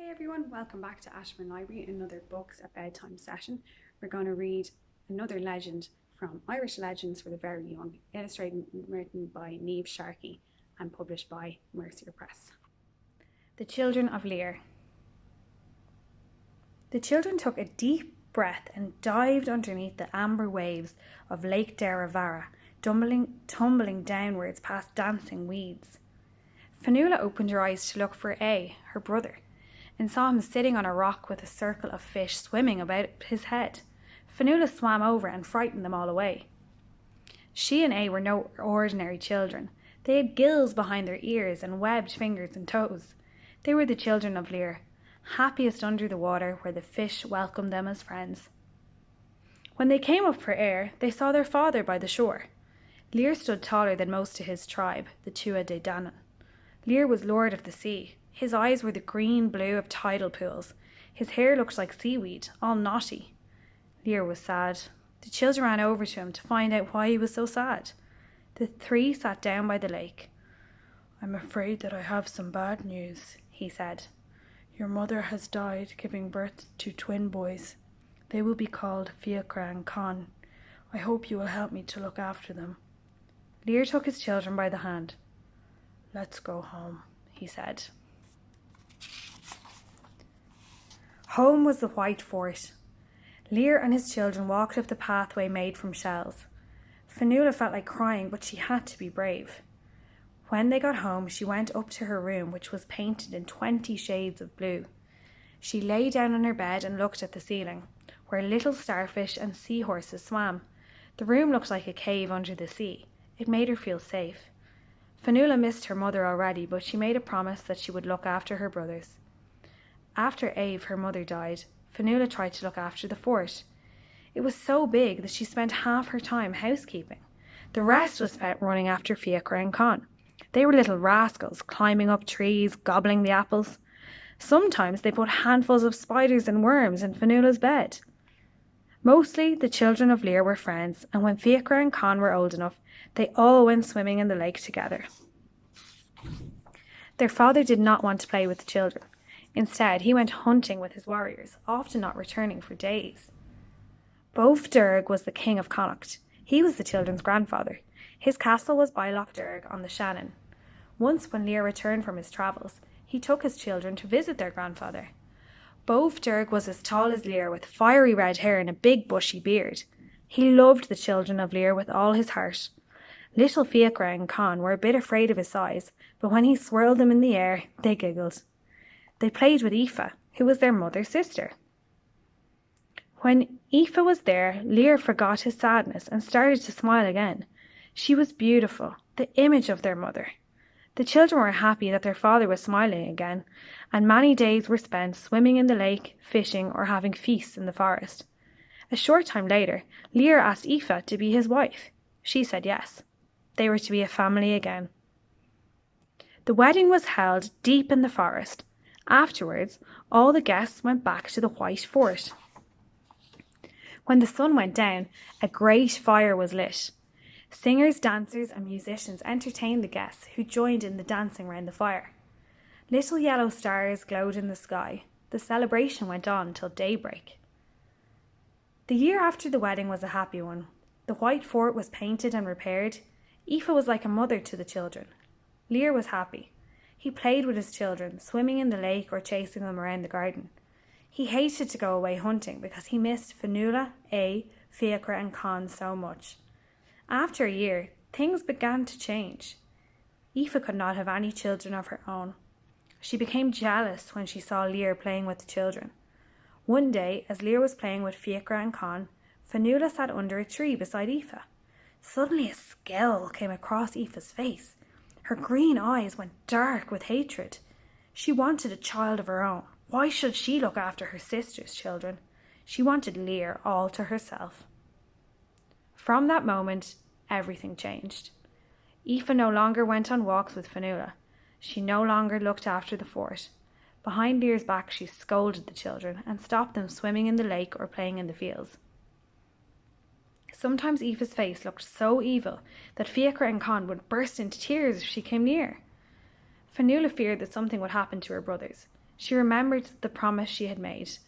Hey everyone, welcome back to Ashbourne Library, another books at bedtime session. We're going to read another legend from Irish Legends for the Very Young, illustrated and written by Niamh Sharkey and published by Mercier Press. The Children of Lir. The children took a deep breath and dived underneath the amber waves of Lake Deravara, tumbling downwards past dancing weeds. Fionnuala opened her eyes to look for Aodh, her brother, and saw him sitting on a rock with a circle of fish swimming about his head. Fionnuala swam over and frightened them all away. She and Aodh were no ordinary children. They had gills behind their ears and webbed fingers and toes. They were the children of Lir, happiest under the water where the fish welcomed them as friends. When they came up for air, they saw their father by the shore. Lir stood taller than most of his tribe, the Tuatha De Danann. Lir was lord of the sea. His eyes were the green blue of tidal pools. His hair looked like seaweed, all knotty. Lir was sad. The children ran over to him to find out why he was so sad. The three sat down by the lake. "I'm afraid that I have some bad news," he said. "Your mother has died, giving birth to twin boys. They will be called Fiachra Conn. I hope you will help me to look after them." Lir took his children by the hand. "Let's go home," he said. Home was the White Fort. Lir and his children walked up the pathway made from shells. Fionnuala felt like crying, but she had to be brave. When they got home, she went up to her room, which was painted in 20 shades of blue. She lay down on her bed and looked at the ceiling, where little starfish and seahorses swam. The room looked like a cave under the sea. It made her feel safe. Fionnuala missed her mother already, but she made a promise that she would look after her brothers. After Aodh, her mother, died, Fionnuala tried to look after the fort. It was so big that she spent half her time housekeeping. The rest was spent running after Fiachra Conn. They were little rascals, climbing up trees, gobbling the apples. Sometimes they put handfuls of spiders and worms in Fionnuala's bed. Mostly the children of Lir were friends, and when Fiachra Conn were old enough, they all went swimming in the lake together. Their father did not want to play with the children. Instead, he went hunting with his warriors, often not returning for days. Bodh Derg was the king of Connacht. He was the children's grandfather. His castle was by Loch Derg on the Shannon. Once, when Lir returned from his travels, he took his children to visit their grandfather. Bodh Derg was as tall as Lir, with fiery red hair and a big bushy beard. He loved the children of Lir with all his heart. Little Fiachra Conn were a bit afraid of his size, but when he swirled them in the air, they giggled. They played with Aoife, who was their mother's sister. When Aoife was there, Lir forgot his sadness and started to smile again. She was beautiful, the image of their mother. The children were happy that their father was smiling again, and many days were spent swimming in the lake, fishing, or having feasts in the forest. A short time later, Lir asked Aoife to be his wife. She said yes. They were to be a family again. The wedding was held deep in the forest. Afterwards, all the guests went back to the White Fort. When the sun went down, a great fire was lit. Singers, dancers, and musicians entertained the guests, who joined in the dancing round the fire. Little yellow stars glowed in the sky. The celebration went on until daybreak. The year after the wedding was a happy one. The White Fort was painted and repaired. Aoife was like a mother to the children. Lir was happy. He played with his children, swimming in the lake or chasing them around the garden. He hated to go away hunting because he missed Fionnuala, Aodh, Fiachra Conn so much. After a year, things began to change. Aoife could not have any children of her own. She became jealous when she saw Lir playing with the children. One day, as Lir was playing with Fiachra Conn, Fionnuala sat under a tree beside Aoife. Suddenly a scowl came across Aoife's face. Her green eyes went dark with hatred. She wanted a child of her own. Why should she look after her sister's children? She wanted Lir all to herself. From that moment, everything changed. Aoife no longer went on walks with Fionnuala. She no longer looked after the fort. Behind Lir's back, she scolded the children and stopped them swimming in the lake or playing in the fields. Sometimes Aoife's face looked so evil that Fiachra Conn would burst into tears if she came near. Fionnuala feared that something would happen to her brothers. She remembered the promise she had made.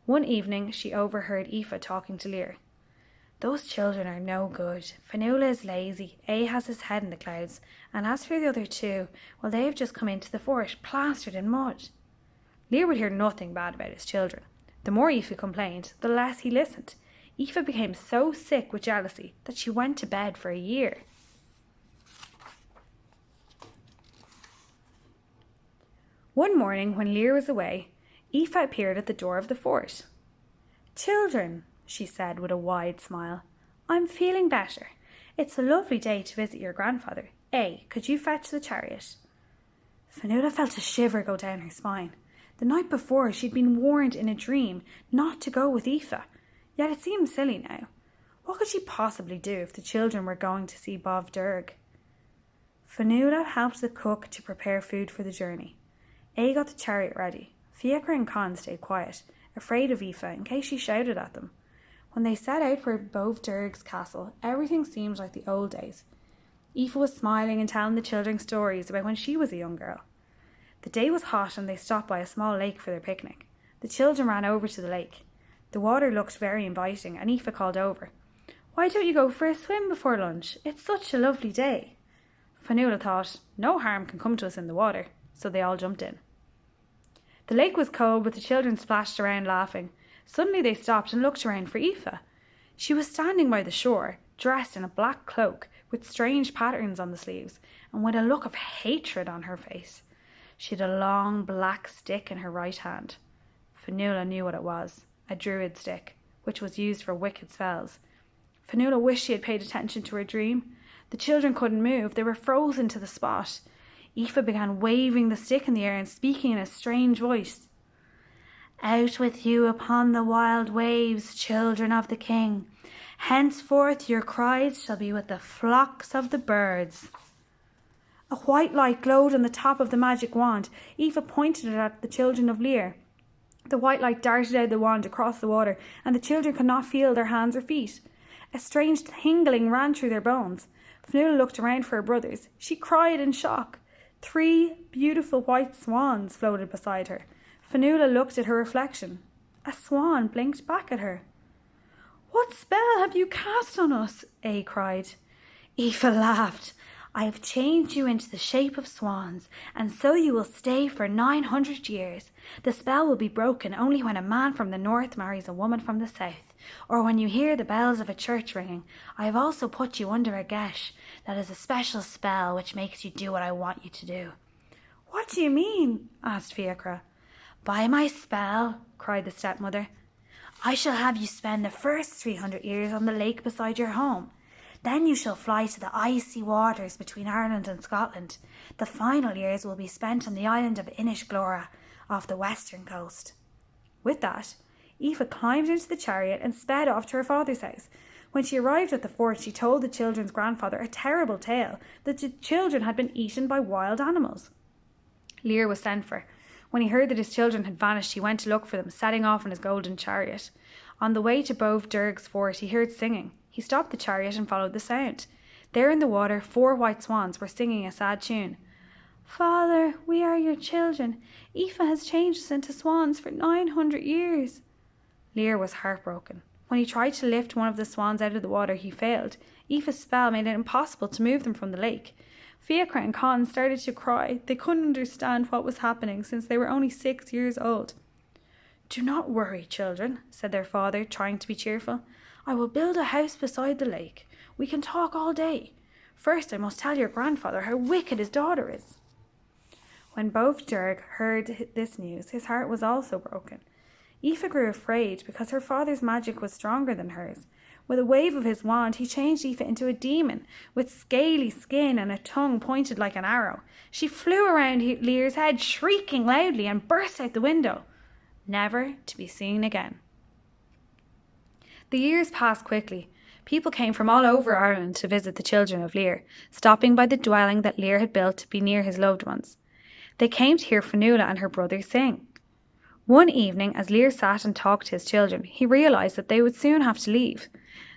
One evening she overheard Aoife talking to Lir. "Those children are no good. Fionnuala is lazy, A has his head in the clouds, and as for the other two, well, they have just come into the fort, plastered in mud." Lir would hear nothing bad about his children. The more Aoife complained, the less he listened. Aoife became so sick with jealousy that she went to bed for a year. One morning, when Lir was away, Aoife appeared at the door of the fort. "Children," she said with a wide smile, "I'm feeling better. It's a lovely day to visit your grandfather. Could you fetch the chariot?" Fionnuala felt a shiver go down her spine. The night before she'd been warned in a dream not to go with Aoife, yet it seemed silly now. What could she possibly do if the children were going to see Bov Durg? Fionnuala helped the cook to prepare food for the journey. Got the chariot ready. Fiachra Conn stayed quiet, afraid of Aoife in case she shouted at them. When they set out for Bov Durg's castle, everything seemed like the old days. Aoife was smiling and telling the children stories about when she was a young girl. The day was hot and they stopped by a small lake for their picnic. The children ran over to the lake. The water looked very inviting and Aoife called over, "Why don't you go for a swim before lunch? It's such a lovely day." Fionnuala thought, no harm can come to us in the water, so they all jumped in. The lake was cold, but the children splashed around laughing. Suddenly they stopped and looked around for Aoife. She was standing by the shore, dressed in a black cloak with strange patterns on the sleeves and with a look of hatred on her face. She had a long black stick in her right hand. Fionnuala knew what it was, a druid stick, which was used for wicked spells. Fionnuala wished she had paid attention to her dream. The children couldn't move, they were frozen to the spot. Aoife began waving the stick in the air and speaking in a strange voice. "Out with you upon the wild waves, children of the king. Henceforth your cries shall be with the flocks of the birds." A white light glowed on the top of the magic wand. Aoife pointed it at the children of Lir. The white light darted out of the wand across the water, and the children could not feel their hands or feet. A strange tingling ran through their bones. Fionnuala looked around for her brothers. She cried in shock. 3 beautiful white swans floated beside her. Fionnuala looked at her reflection. A swan blinked back at her. "What spell have you cast on us?" cried. Aoife laughed. "I have changed you into the shape of swans, and so you will stay for 900 years. The spell will be broken only when a man from the north marries a woman from the south, or when you hear the bells of a church ringing. I have also put you under a gesh. That is a special spell which makes you do what I want you to do." "What do you mean?" asked Fiachra. "By my spell," cried the stepmother, "I shall have you spend the first 300 years on the lake beside your home. Then you shall fly to the icy waters between Ireland and Scotland. The final years will be spent on the island of Inishglora off the western coast." With that, Aoife climbed into the chariot and sped off to her father's house. When she arrived at the fort, she told the children's grandfather a terrible tale, that the children had been eaten by wild animals. Lir was sent for. When he heard that his children had vanished, he went to look for them, setting off in his golden chariot. On the way to Bov Durg's fort, he heard singing. He stopped the chariot and followed the sound. There in the water, 4 white swans were singing a sad tune. "Father, we are your children. Aoife has changed us into swans for 900 years. Lir was heartbroken. When he tried to lift one of the swans out of the water, he failed. Aoife's spell made it impossible to move them from the lake. Fiachra Conn started to cry. They couldn't understand what was happening since they were only 6 years old. "Do not worry, children," said their father, trying to be cheerful. "I will build a house beside the lake. We can talk all day. First, I must tell your grandfather how wicked his daughter is." When Bov Durg heard this news, his heart was also broken. Aoife grew afraid because her father's magic was stronger than hers. With a wave of his wand, he changed Aoife into a demon with scaly skin and a tongue pointed like an arrow. She flew around Lir's head, shrieking loudly, and burst out the window, never to be seen again. The years passed quickly. People came from all over Ireland to visit the children of Lir, stopping by the dwelling that Lir had built to be near his loved ones. They came to hear Fionnuala and her brother sing. One evening, as Lir sat and talked to his children, he realised that they would soon have to leave.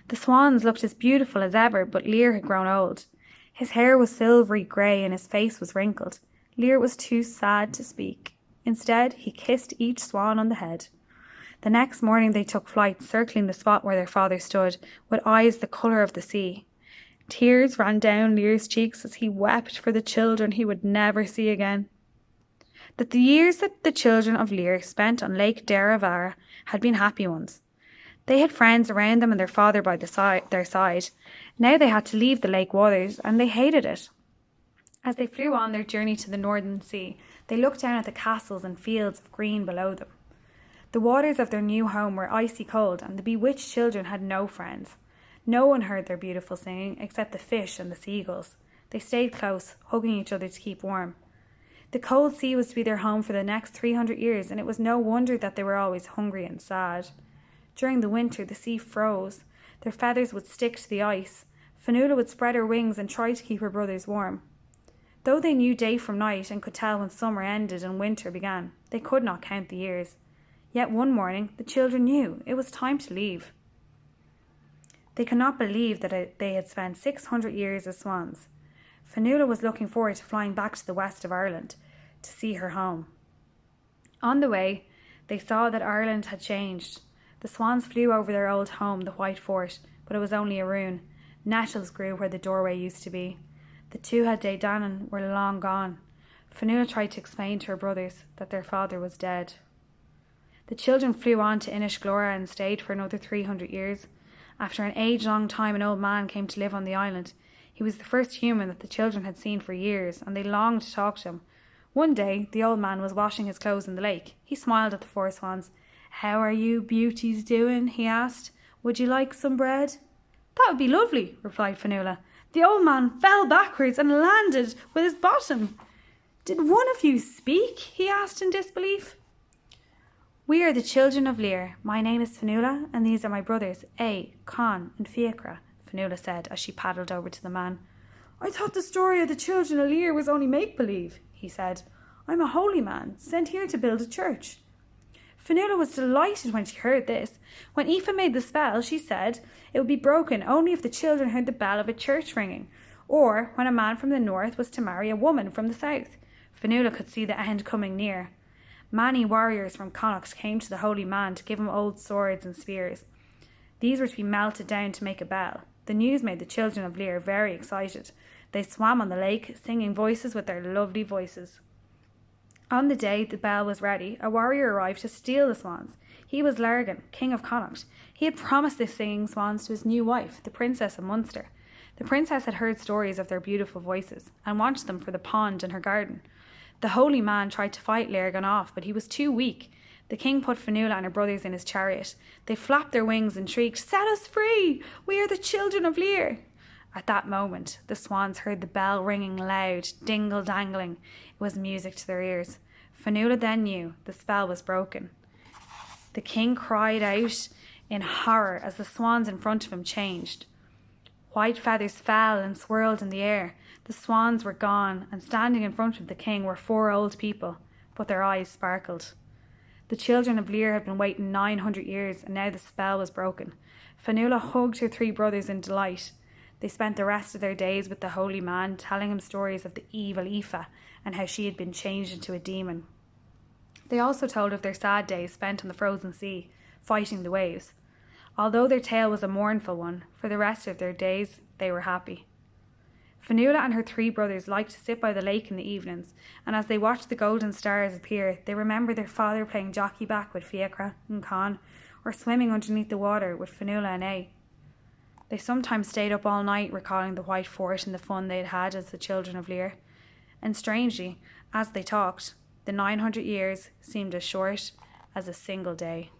The swans looked as beautiful as ever, but Lir had grown old. His hair was silvery grey and his face was wrinkled. Lir was too sad to speak. Instead, he kissed each swan on the head. The next morning they took flight, circling the spot where their father stood, with eyes the colour of the sea. Tears ran down Lir's cheeks as he wept for the children he would never see again. That the years that the children of Lir spent on Lake Deravara had been happy ones. They had friends around them and their father by their side. Now they had to leave the lake waters, and they hated it. As they flew on their journey to the northern sea, they looked down at the castles and fields of green below them. The waters of their new home were icy cold, and the bewitched children had no friends. No one heard their beautiful singing except the fish and the seagulls. They stayed close, hugging each other to keep warm. The cold sea was to be their home for the next 300 years, and it was no wonder that they were always hungry and sad. During the winter, the sea froze. Their feathers would stick to the ice. Fionnuala would spread her wings and try to keep her brothers warm. Though they knew day from night and could tell when summer ended and winter began, they could not count the years. Yet one morning, the children knew it was time to leave. They could not believe that they had spent 600 years as swans. Fionnuala was looking forward to flying back to the west of Ireland to see her home. On the way, they saw that Ireland had changed. The swans flew over their old home, the White Fort, but it was only a ruin. Nettles grew where the doorway used to be. The Tuatha De Danann were long gone. Fionnuala tried to explain to her brothers that their father was dead. The children flew on to Inishglora and stayed for another 300 years. After an age-long time, an old man came to live on the island. He was the first human that the children had seen for years, and they longed to talk to him. One day, the old man was washing his clothes in the lake. He smiled at the four swans. "How are you beauties doing?" he asked. "Would you like some bread?" "That would be lovely," replied Fionnuala. The old man fell backwards and landed with his bottom. "Did one of you speak?" he asked in disbelief. "We are the children of Lir. My name is Fionnuala, and these are my brothers, Aodh, Conn, and Fiachra," Fionnuala said as she paddled over to the man. "I thought the story of the children of Lir was only make-believe," he said. "I'm a holy man, sent here to build a church." Fionnuala was delighted when she heard this. When Aoife made the spell, she said it would be broken only if the children heard the bell of a church ringing, or when a man from the north was to marry a woman from the south. Fionnuala could see the end coming near. Many warriors from Connacht came to the holy man to give him old swords and spears. These were to be melted down to make a bell. The news made the children of Lir very excited. They swam on the lake, singing voices with their lovely voices. On the day the bell was ready, a warrior arrived to steal the swans. He was Lurgan, king of Connacht. He had promised the singing swans to his new wife, the princess of Munster. The princess had heard stories of their beautiful voices and wanted them for the pond in her garden. The holy man tried to fight Lurgan off, but he was too weak. The king put Fionnuala and her brothers in his chariot. They flapped their wings and shrieked, "Set us free! We are the children of Lir!" At that moment, the swans heard the bell ringing loud, dingle-dangling. It was music to their ears. Fionnuala then knew the spell was broken. The king cried out in horror as the swans in front of him changed. White feathers fell and swirled in the air. The swans were gone, and standing in front of the king were 4 old people, but their eyes sparkled. The children of Lir had been waiting 900 years, and now the spell was broken. Fionnuala hugged her 3 brothers in delight. They spent the rest of their days with the holy man, telling him stories of the evil Aoife and how she had been changed into a demon. They also told of their sad days spent on the frozen sea, fighting the waves. Although their tale was a mournful one, for the rest of their days they were happy. Fionnuala and her 3 brothers liked to sit by the lake in the evenings, and as they watched the golden stars appear, they remembered their father playing jockey-back with Fiachra Conn, or swimming underneath the water with Fionnuala and Aodh. They sometimes stayed up all night recalling the White Fort and the fun they had had as the children of Lir. And strangely, as they talked, the 900 years seemed as short as a single day.